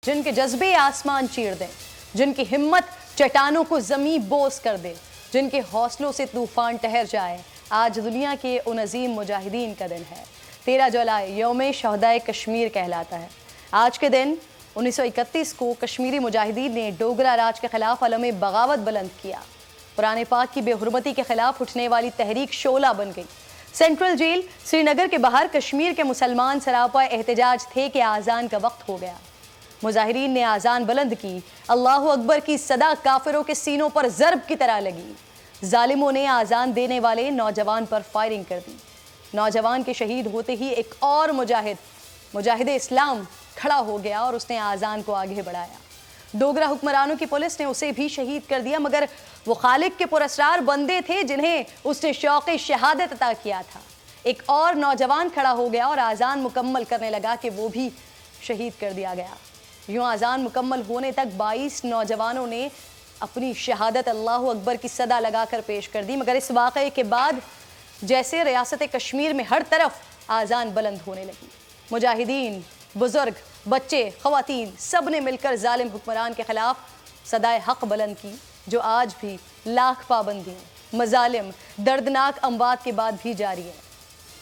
جن کے جذبے آسمان چیر دیں، جن کی ہمت چٹانوں کو زمین بوس کر دے، جن کے حوصلوں سے طوفان ٹھہر جائے، آج دنیا کے ان عظیم مجاہدین کا دن ہے۔ 13 جولائی یوم شہدائے کشمیر کہلاتا ہے۔ آج کے دن 1931 کو کشمیری مجاہدین نے ڈوگرا راج کے خلاف علم بغاوت بلند کیا۔ قرآن پاک کی بے حرمتی کے خلاف اٹھنے والی تحریک شعلہ بن گئی۔ سینٹرل جیل سری نگر کے باہر کشمیر کے مسلمان سراپا احتجاج تھے کہ آذان کا وقت ہو گیا۔ مظاہرین نے آذان بلند کی، اللہ اکبر کی صدا کافروں کے سینوں پر ضرب کی طرح لگی۔ ظالموں نے آذان دینے والے نوجوان پر فائرنگ کر دی۔ نوجوان کے شہید ہوتے ہی ایک اور مجاہد اسلام کھڑا ہو گیا اور اس نے آذان کو آگے بڑھایا۔ ڈوگرا حکمرانوں کی پولیس نے اسے بھی شہید کر دیا، مگر وہ خالق کے پراسرار بندے تھے جنہیں اس نے شوق شہادت عطا کیا تھا۔ ایک اور نوجوان کھڑا ہو گیا اور آذان مکمل کرنے لگا کہ وہ بھی شہید کر دیا گیا۔ یوں آذان مکمل ہونے تک 22 نوجوانوں نے اپنی شہادت اللہ اکبر کی صدا لگا کر پیش کر دی، مگر اس واقعے کے بعد جیسے ریاست کشمیر میں ہر طرف آذان بلند ہونے لگی۔ مجاہدین، بزرگ، بچے، خواتین سب نے مل کر ظالم حکمران کے خلاف صدائے حق بلند کی، جو آج بھی لاکھ پابندیاں، مظالم، دردناک اموات کے بعد بھی جاری ہے۔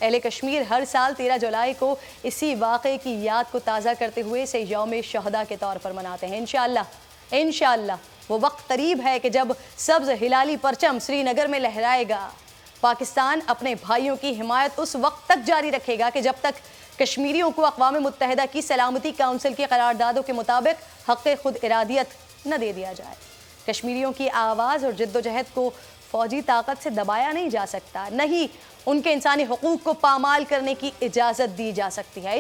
اہل کشمیر ہر سال 13 جولائی کو اسی واقعے کی یاد کو تازہ کرتے ہوئے اسے یوم شہداء کے طور پر مناتے ہیں۔ انشاءاللہ وہ وقت قریب ہے کہ جب سبز ہلالی پرچم سری نگر میں لہرائے گا۔ پاکستان اپنے بھائیوں کی حمایت اس وقت تک جاری رکھے گا کہ جب تک کشمیریوں کو اقوام متحدہ کی سلامتی کونسل کی قراردادوں کے مطابق حق خود ارادیت نہ دے دیا جائے۔ کشمیریوں کی آواز اور جدوجہد کو فوجی طاقت سے دبایا نہیں جا سکتا، نہیں ان کے انسانی حقوق کو پامال کرنے کی اجازت دی جا سکتی ہے۔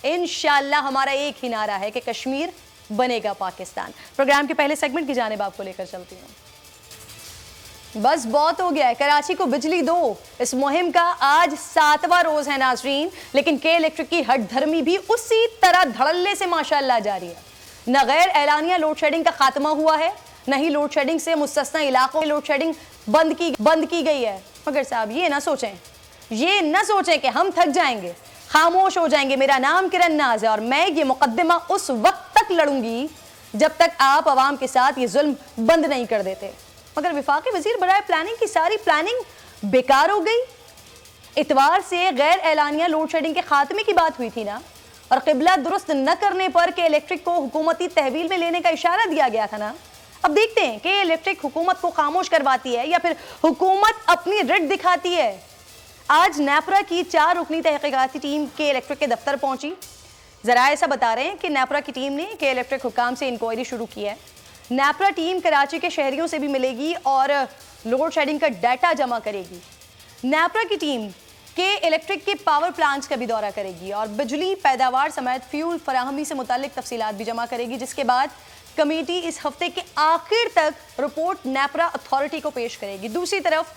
انشاءاللہ ہمارا ایک ہی نعرہ ہے کہ کشمیر بنے گا پاکستان۔ پروگرام کے پہلے سیگمنٹ کی جانب آپ کو لے کر چلتی ہوں۔ بس بہت ہو گیا ہے، کراچی کو بجلی دو، اس مہم کا آج 7واں روز ہے ناظرین، لیکن کے الیکٹرک کی ہٹ دھرمی بھی اسی طرح دھڑلے سے ماشاءاللہ جاری ہے۔ نہ غیر اعلانیہ لوڈ شیڈنگ کا خاتمہ ہوا ہے، نہ ہی لوڈ شیڈنگ سے مستثنی علاقوں میں لوڈ شیڈنگ بند کی گئی ہے۔ مگر صاحب یہ نہ سوچیں کہ ہم تھک جائیں گے، خاموش ہو جائیں گے۔ میرا نام کرن ناز ہے اور میں یہ مقدمہ اس وقت تک لڑوں گی جب تک آپ عوام کے ساتھ یہ ظلم بند نہیں کر دیتے۔ مگر وفاقی وزیر برائے پلاننگ کی ساری پلاننگ بیکار ہو گئی۔ اتوار سے غیر اعلانیہ لوڈ شیڈنگ کے خاتمے کی بات ہوئی تھی نا، اور قبلہ درست نہ کرنے پر کہ الیکٹرک کو حکومتی تحویل میں لینے کا اشارہ دیا گیا تھا نا۔ اب دیکھتے ہیں کہ الیکٹرک حکومت کو خاموش کرواتی ہے یا پھر حکومت اپنی رٹ دکھاتی ہے۔ آج نیپرا کی 4 رکنی تحقیقاتی ٹیم کے الیکٹرک کے دفتر پہنچی۔ ذرائع ایسا بتا رہے ہیں کہ نیپرا کی ٹیم نے کے الیکٹرک حکام سے انکوائری شروع کی ہے۔ نیپرا ٹیم کراچی کے شہریوں سے بھی ملے گی اور لوڈ شیڈنگ کا ڈیٹا جمع کرے گی۔ نیپرا کی ٹیم کے الیکٹرک کے پاور پلانٹس کا بھی دورہ کرے گی اور بجلی پیداوار سمیت فیول فراہمی سے متعلق تفصیلات بھی جمع کرے گی، جس کے بعد کمیٹی اس ہفتے کے آخر تک رپورٹ نیپرا اتھارٹی کو پیش کرے گی۔ دوسری طرف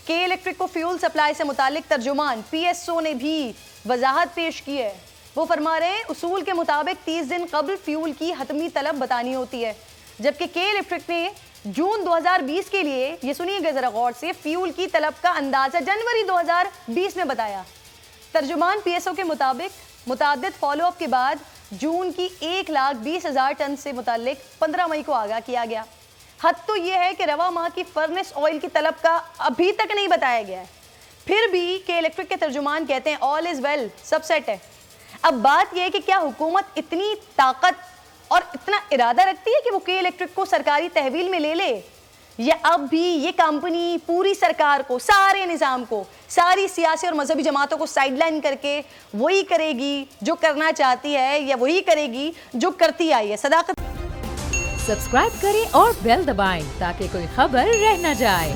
کے الیکٹرک کو فیول سپلائی سے متعلق ترجمان پی ایس او نے بھی وضاحت پیش کی ہے۔ وہ فرما رہے ہیں اصول کے مطابق 30 دن قبل فیول کی حتمی طلب بتانی ہوتی ہے، جبکہ کے الیکٹرک نے جون 2020 کے لیے، یہ سنیے گا ذرا غور سے، فیول کی طلب کا اندازہ جنوری 2020 میں بتایا۔ ترجمان پی ایس او کے مطابق متعدد فالو اپ کے بعد جون کی 1,20,000 ٹن سے متعلق 15 مئی کو آگاہ کیا گیا۔ حد تو یہ ہے کہ رواں ماہ کی فرنس آئل کی طلب کا ابھی تک نہیں بتایا گیا ہے، پھر بھی کے الیکٹرک کے ترجمان کہتے ہیں آل از ویل، سب سیٹ ہے۔ اب بات یہ ہے کہ کیا حکومت اتنی طاقت اور اتنا ارادہ رکھتی ہے کہ وہ کے الیکٹرک کو سرکاری تحویل میں لے لے، یا اب بھی یہ کمپنی پوری سرکار کو، سارے نظام کو، ساری سیاسی اور مذہبی جماعتوں کو سائیڈ لائن کر کے وہی کرے گی جو کرنا چاہتی ہے، یا وہی کرے گی جو کرتی آئی ہے؟ صداقت سبسکرائب کریں اور بیل دبائیں تاکہ کوئی خبر رہ نہ جائے۔